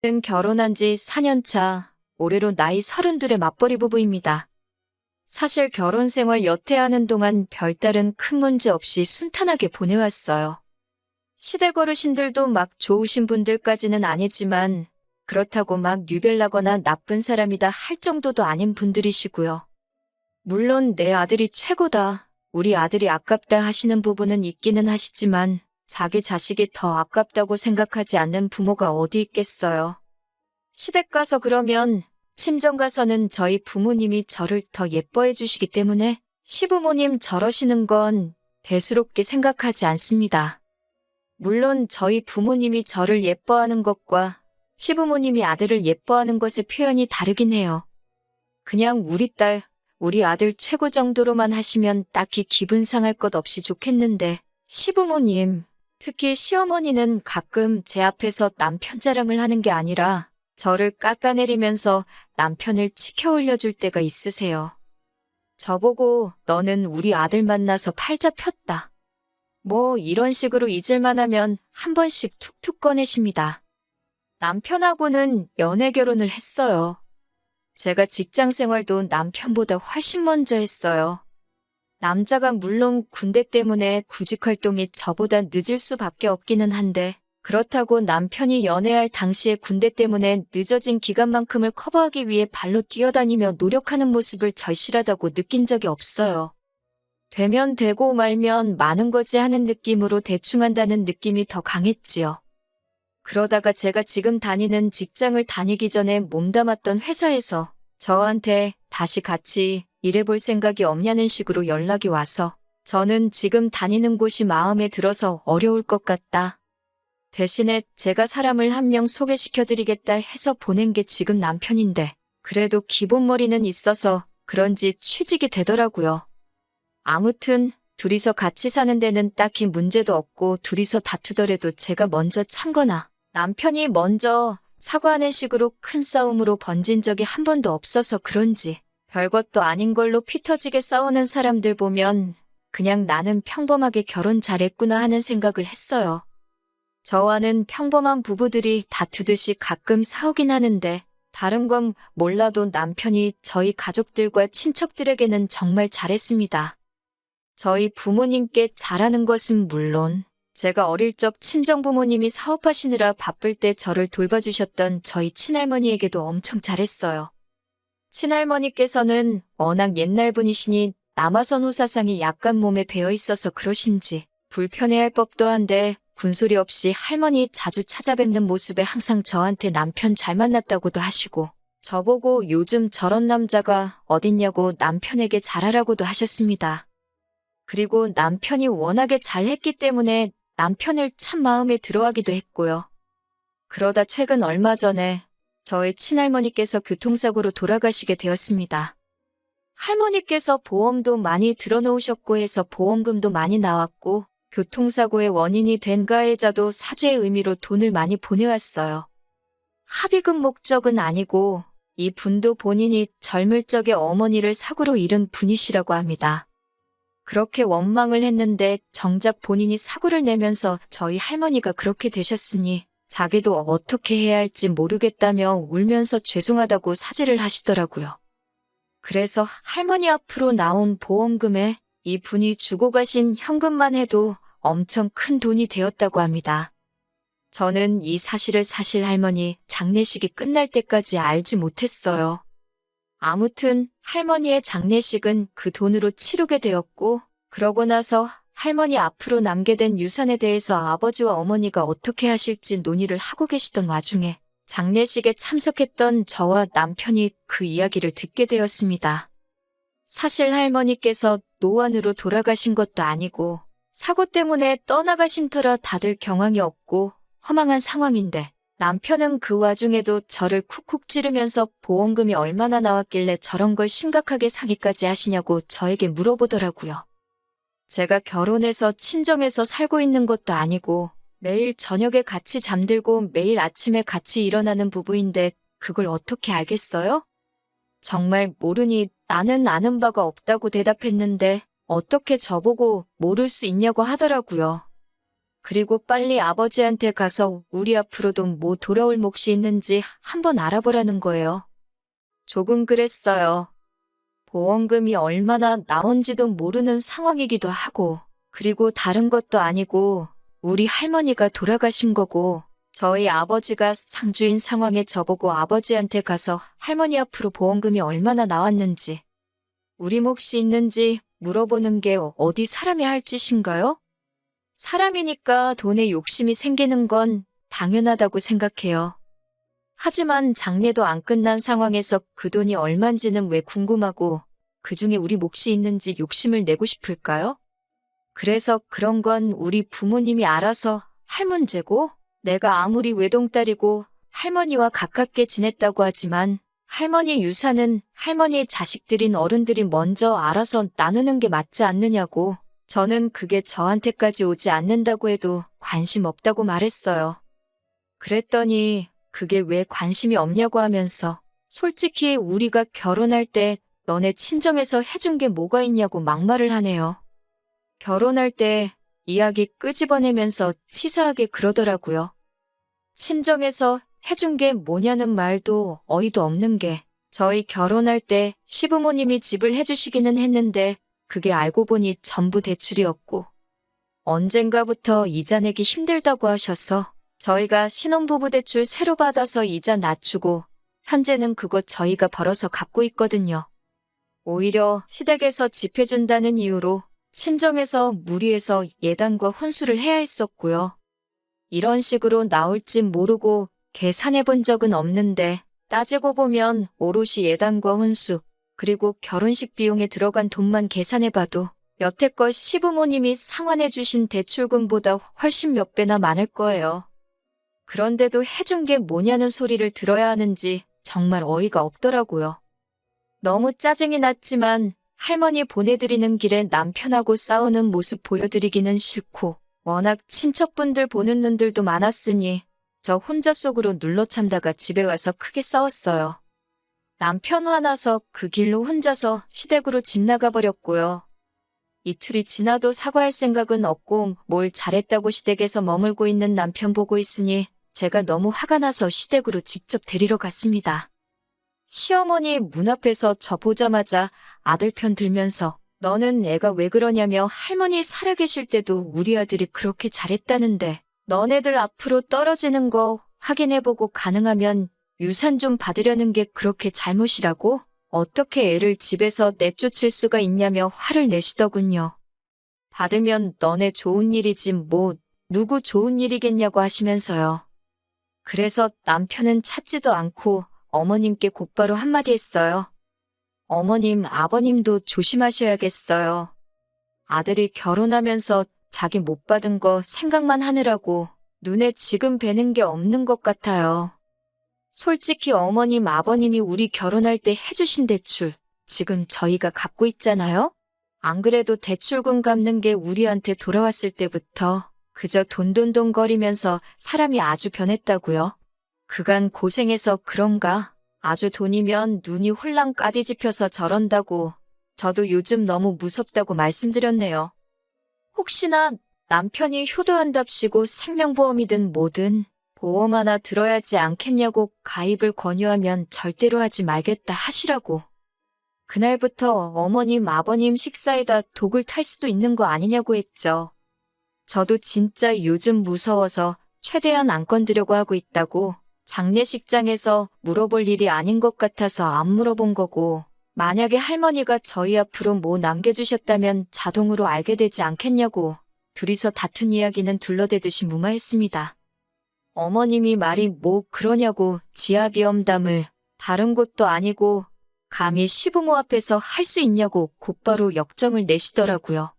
는 결혼한 지 4년 차, 올해로 나이 32의 맞벌이 부부입니다. 사실 결혼 생활 여태 하는 동안 별다른 큰 문제 없이 순탄하게 보내왔어요. 시댁 어르신들도 막 좋으신 분들까지는 아니지만 그렇다고 막 유별나거나 나쁜 사람이다 할 정도도 아닌 분들이시고요. 물론 내 아들이 최고다, 우리 아들이 아깝다 하시는 부분은 있기는 하시지만 자기 자식이 더 아깝다고 생각하지 않는 부모가 어디 있겠어요. 시댁 가서 그러면 친정 가서는 저희 부모님이 저를 더 예뻐해 주시기 때문에 시부모님 저러시는 건 대수롭게 생각하지 않습니다. 물론 저희 부모님이 저를 예뻐하는 것과 시부모님이 아들을 예뻐하는 것의 표현이 다르긴 해요. 그냥 우리 딸, 우리 아들 최고 정도로만 하시면 딱히 기분 상할 것 없이 좋겠는데 시부모님, 특히 시어머니는 가끔 제 앞에서 남편 자랑을 하는 게 아니라 저를 깎아내리면서 남편을 치켜 올려줄 때가 있으세요. 저보고 너는 우리 아들 만나서 팔자 폈다, 뭐 이런 식으로 잊을만 하면 한 번씩 툭툭 꺼내십니다. 남편하고는 연애 결혼을 했어요. 제가 직장 생활도 남편보다 훨씬 먼저 했어요. 남자가 물론 군대 때문에 구직 활동이 저보다 늦을 수밖에 없기는 한데 그렇다고 남편이 연애할 당시에 군대 때문에 늦어진 기간만큼을 커버하기 위해 발로 뛰어다니며 노력하는 모습을 절실하다고 느낀 적이 없어요. 되면 되고 말면 많은 거지 하는 느낌으로 대충 한다는 느낌이 더 강했지요. 그러다가 제가 지금 다니는 직장을 다니기 전에 몸담았던 회사에서 저한테 다시 같이 일해볼 생각이 없냐는 식으로 연락이 와서 저는 지금 다니는 곳이 마음에 들어서 어려울 것 같다. 대신에 제가 사람을 한 명 소개시켜드리겠다 해서 보낸 게 지금 남편인데 그래도 기본머리는 있어서 그런지 취직이 되더라고요. 아무튼 둘이서 같이 사는 데는 딱히 문제도 없고 둘이서 다투더라도 제가 먼저 참거나 남편이 먼저 사과하는 식으로 큰 싸움으로 번진 적이 한 번도 없어서 그런지 별것도 아닌 걸로 피 터지게 싸우는 사람들 보면 그냥 나는 평범하게 결혼 잘했구나 하는 생각을 했어요. 저와는 평범한 부부들이 다투듯이 가끔 싸우긴 하는데 다른 건 몰라도 남편이 저희 가족들과 친척들에게는 정말 잘했습니다. 저희 부모님께 잘하는 것은 물론 제가 어릴 적 친정부모님이 사업하시느라 바쁠 때 저를 돌봐주셨던 저희 친할머니에게도 엄청 잘했어요. 친할머니께서는 워낙 옛날 분이시니 남아선호 사상이 약간 몸에 배어있어서 그러신지 불편해할 법도 한데 군소리 없이 할머니 자주 찾아뵙는 모습에 항상 저한테 남편 잘 만났다고도 하시고 저보고 요즘 저런 남자가 어딨냐고 남편에게 잘하라고도 하셨습니다. 그리고 남편이 워낙에 잘했기 때문에 남편을 참 마음에 들어하기도 했고요. 그러다 최근 얼마 전에 저의 친할머니께서 교통사고로 돌아가시게 되었습니다. 할머니께서 보험도 많이 들어놓으셨고 해서 보험금도 많이 나왔고 교통사고의 원인이 된 가해자도 사죄의 의미로 돈을 많이 보내왔어요. 합의금 목적은 아니고 이 분도 본인이 젊을 적에 어머니를 사고로 잃은 분이시라고 합니다. 그렇게 원망을 했는데 정작 본인이 사고를 내면서 저희 할머니가 그렇게 되셨으니 자기도 어떻게 해야 할지 모르겠다며 울면서 죄송하다고 사죄를 하시더라고요. 그래서 할머니 앞으로 나온 보험금에 이 분이 주고 가신 현금만 해도 엄청 큰 돈이 되었다고 합니다. 저는 이 사실을 사실 할머니 장례식이 끝날 때까지 알지 못했어요. 아무튼 할머니의 장례식은 그 돈으로 치르게 되었고 그러고 나서 할머니 앞으로 남게 된 유산에 대해서 아버지와 어머니가 어떻게 하실지 논의를 하고 계시던 와중에 장례식에 참석했던 저와 남편이 그 이야기를 듣게 되었습니다. 사실 할머니께서 노안으로 돌아가신 것도 아니고 사고 때문에 떠나가신 터라 다들 경황이 없고 허망한 상황인데 남편은 그 와중에도 저를 쿡쿡 찌르면서 보험금이 얼마나 나왔길래 저런 걸 심각하게 사기까지 하시냐고 저에게 물어보더라고요. 제가 결혼해서 친정에서 살고 있는 것도 아니고 매일 저녁에 같이 잠들고 매일 아침에 같이 일어나는 부부인데 그걸 어떻게 알겠어요? 정말 모르니 나는 아는 바가 없다고 대답했는데 어떻게 저보고 모를 수 있냐고 하더라고요. 그리고 빨리 아버지한테 가서 우리 앞으로도 뭐 돌아올 몫이 있는지 한번 알아보라는 거예요. 조금 그랬어요. 보험금이 얼마나 나온지도 모르는 상황이기도 하고, 그리고 다른 것도 아니고 우리 할머니가 돌아가신 거고, 저희 아버지가 상주인 상황에 저보고 아버지한테 가서 할머니 앞으로 보험금이 얼마나 나왔는지, 우리 몫이 있는지 물어보는 게 어디 사람이 할 짓인가요? 사람이니까 돈에 욕심이 생기는 건 당연하다고 생각해요. 하지만 장례도 안 끝난 상황에서 그 돈이 얼만지는 왜 궁금하고 그중에 우리 몫이 있는지 욕심을 내고 싶을까요? 그래서 그런 건 우리 부모님이 알아서 할 문제고, 내가 아무리 외동딸이고 할머니와 가깝게 지냈다고 하지만 할머니 유산은 할머니의 자식들인 어른들이 먼저 알아서 나누는 게 맞지 않느냐고, 저는 그게 저한테까지 오지 않는다고 해도 관심 없다고 말했어요. 그랬더니 그게 왜 관심이 없냐고 하면서 솔직히 우리가 결혼할 때 너네 친정에서 해준 게 뭐가 있냐고 막말을 하네요. 결혼할 때 이야기 끄집어내면서 치사하게 그러더라고요. 친정에서 해준 게 뭐냐는 말도 어이도 없는 게, 저희 결혼할 때 시부모님이 집을 해주시기는 했는데 그게 알고 보니 전부 대출이었고, 언젠가부터 이자 내기 힘들다고 하셔서 저희가 신혼부부 대출 새로 받아서 이자 낮추고 현재는 그거 저희가 벌어서 갚고 있거든요. 오히려 시댁에서 집 해준다는 이유로 친정에서 무리해서 예단과 혼수를 해야 했었고요. 이런 식으로 나올진 모르고 계산해 본 적은 없는데, 따지고 보면 오롯이 예단과 혼수, 그리고 결혼식 비용에 들어간 돈만 계산해봐도 여태껏 시부모님이 상환해 주신 대출금보다 훨씬 몇 배나 많을 거예요. 그런데도 해준 게 뭐냐는 소리를 들어야 하는지 정말 어이가 없더라고요. 너무 짜증이 났지만 할머니 보내드리는 길에 남편하고 싸우는 모습 보여드리기는 싫고, 워낙 친척분들 보는 눈들도 많았으니 저 혼자 속으로 눌러 참다가 집에 와서 크게 싸웠어요. 남편 화나서 그 길로 혼자서 시댁으로 집 나가버렸고요. 이틀이 지나도 사과할 생각은 없고 뭘 잘했다고 시댁에서 머물고 있는 남편 보고 있으니 제가 너무 화가 나서 시댁으로 직접 데리러 갔습니다. 시어머니 문 앞에서 저 보자마자 아들 편 들면서 너는 애가 왜 그러냐며, 할머니 살아계실 때도 우리 아들이 그렇게 잘했다는데 너네들 앞으로 떨어지는 거 확인해보고 가능하면 유산 좀 받으려는 게 그렇게 잘못이라고? 어떻게 애를 집에서 내쫓을 수가 있냐며 화를 내시더군요. 받으면 너네 좋은 일이지 뭐 누구 좋은 일이겠냐고 하시면서요. 그래서 남편은 찾지도 않고 어머님께 곧바로 한마디 했어요. 어머님, 아버님도 조심하셔야겠어요. 아들이 결혼하면서 자기 못 받은 거 생각만 하느라고 눈에 지금 뵈는 게 없는 것 같아요. 솔직히 어머님, 아버님이 우리 결혼할 때 해주신 대출 지금 저희가 갚고 있잖아요? 안 그래도 대출금 갚는 게 우리한테 돌아왔을 때부터 그저 돈돈돈거리면서 사람이 아주 변했다고요. 그간 고생해서 그런가? 아주 돈이면 눈이 홀랑 까디집혀서 저런다고. 저도 요즘 너무 무섭다고 말씀드렸네요. 혹시나 남편이 효도한답시고 생명보험이든 뭐든 보험 하나 들어야지 않겠냐고 가입을 권유하면 절대로 하지 말겠다 하시라고. 그날부터 어머님, 아버님 식사에다 독을 탈 수도 있는 거 아니냐고 했죠. 저도 진짜 요즘 무서워서 최대한 안 건드려고 하고 있다고. 장례식장에서 물어볼 일이 아닌 것 같아서 안 물어본 거고, 만약에 할머니가 저희 앞으로 뭐 남겨주셨다면 자동으로 알게 되지 않겠냐고 둘이서 다툰 이야기는 둘러대듯이 무마했습니다. 어머님이 말이 뭐 그러냐고 지아비엄담을, 다른 곳도 아니고 감히 시부모 앞에서 할 수 있냐고 곧바로 역정을 내시더라고요.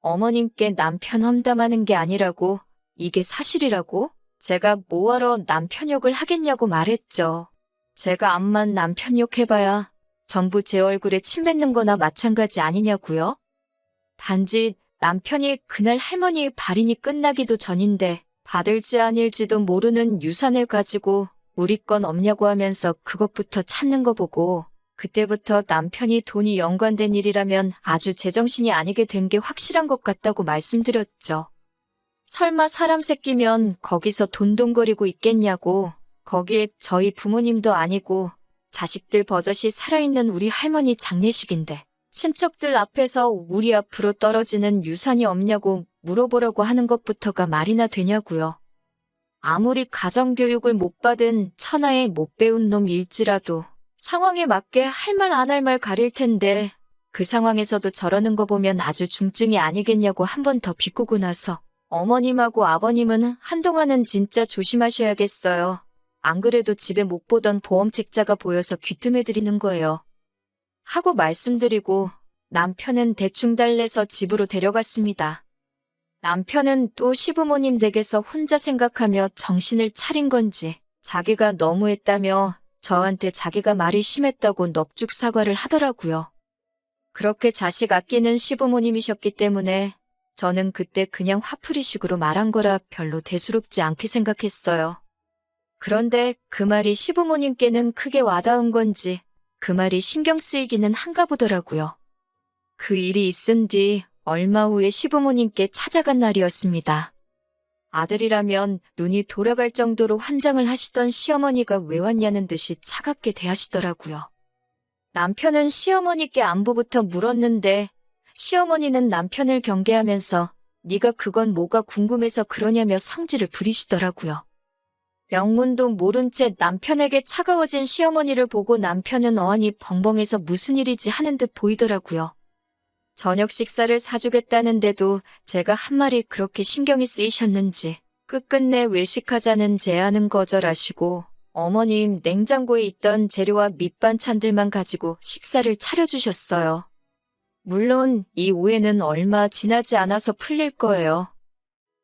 어머님께 남편 험담하는 게 아니라고, 이게 사실이라고? 제가 뭐하러 남편 욕을 하겠냐고 말했죠. 제가 암만 남편 욕해봐야 전부 제 얼굴에 침 뱉는 거나 마찬가지 아니냐고요? 단지 남편이 그날 할머니 발인이 끝나기도 전인데 받을지 아닐지도 모르는 유산을 가지고 우리 건 없냐고 하면서 그것부터 찾는 거 보고, 그때부터 남편이 돈이 연관된 일이라면 아주 제정신이 아니게 된 게 확실한 것 같다고 말씀드렸죠. 설마 사람 새끼면 거기서 돈돈거리고 있겠냐고. 거기에 저희 부모님도 아니고 자식들 버젓이 살아있는 우리 할머니 장례식인데 친척들 앞에서 우리 앞으로 떨어지는 유산이 없냐고 물어보려고 하는 것부터가 말이나 되냐고요. 아무리 가정교육을 못 받은 천하에 못 배운 놈일지라도 상황에 맞게 할 말 안 할 말 가릴 텐데 그 상황에서도 저러는 거 보면 아주 중증이 아니겠냐고 한 번 더 비꼬고 나서 어머님하고 아버님은 한동안은 진짜 조심하셔야겠어요. 안 그래도 집에 못 보던 보험 책자가 보여서 귀뜸해드리는 거예요. 하고 말씀드리고 남편은 대충 달래서 집으로 데려갔습니다. 남편은 또 시부모님 댁에서 혼자 생각하며 정신을 차린 건지 자기가 너무했다며 저한테 자기가 말이 심했다고 넙죽 사과를 하더라고요. 그렇게 자식 아끼는 시부모님이셨기 때문에 저는 그때 그냥 화풀이식으로 말한 거라 별로 대수롭지 않게 생각했어요. 그런데 그 말이 시부모님께는 크게 와닿은 건지 그 말이 신경 쓰이기는 한가 보더라고요. 그 일이 있은 뒤 얼마 후에 시부모님께 찾아간 날이었습니다. 아들이라면 눈이 돌아갈 정도로 환장을 하시던 시어머니가 왜 왔냐는 듯이 차갑게 대하시더라고요. 남편은 시어머니께 안부부터 물었는데 시어머니는 남편을 경계하면서 네가 그건 뭐가 궁금해서 그러냐며 성질을 부리시더라고요. 명문도 모른 채 남편에게 차가워진 시어머니를 보고 남편은 어안이 벙벙해서 무슨 일이지 하는 듯 보이더라고요. 저녁 식사를 사주겠다는데도 제가 한 말이 그렇게 신경이 쓰이셨는지 끝끝내 외식하자는 제안은 거절하시고 어머님 냉장고에 있던 재료와 밑반찬들만 가지고 식사를 차려주셨어요. 물론 이 오해는 얼마 지나지 않아서 풀릴 거예요.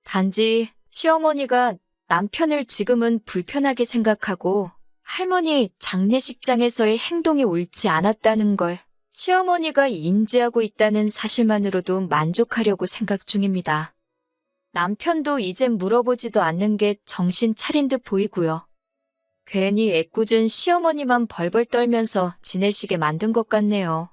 단지 시어머니가 남편을 지금은 불편하게 생각하고 할머니 장례식장에서의 행동이 옳지 않았다는 걸 시어머니가 인지하고 있다는 사실만으로도 만족하려고 생각 중입니다. 남편도 이젠 물어보지도 않는 게 정신 차린 듯 보이고요. 괜히 애꿎은 시어머니만 벌벌 떨면서 지내시게 만든 것 같네요.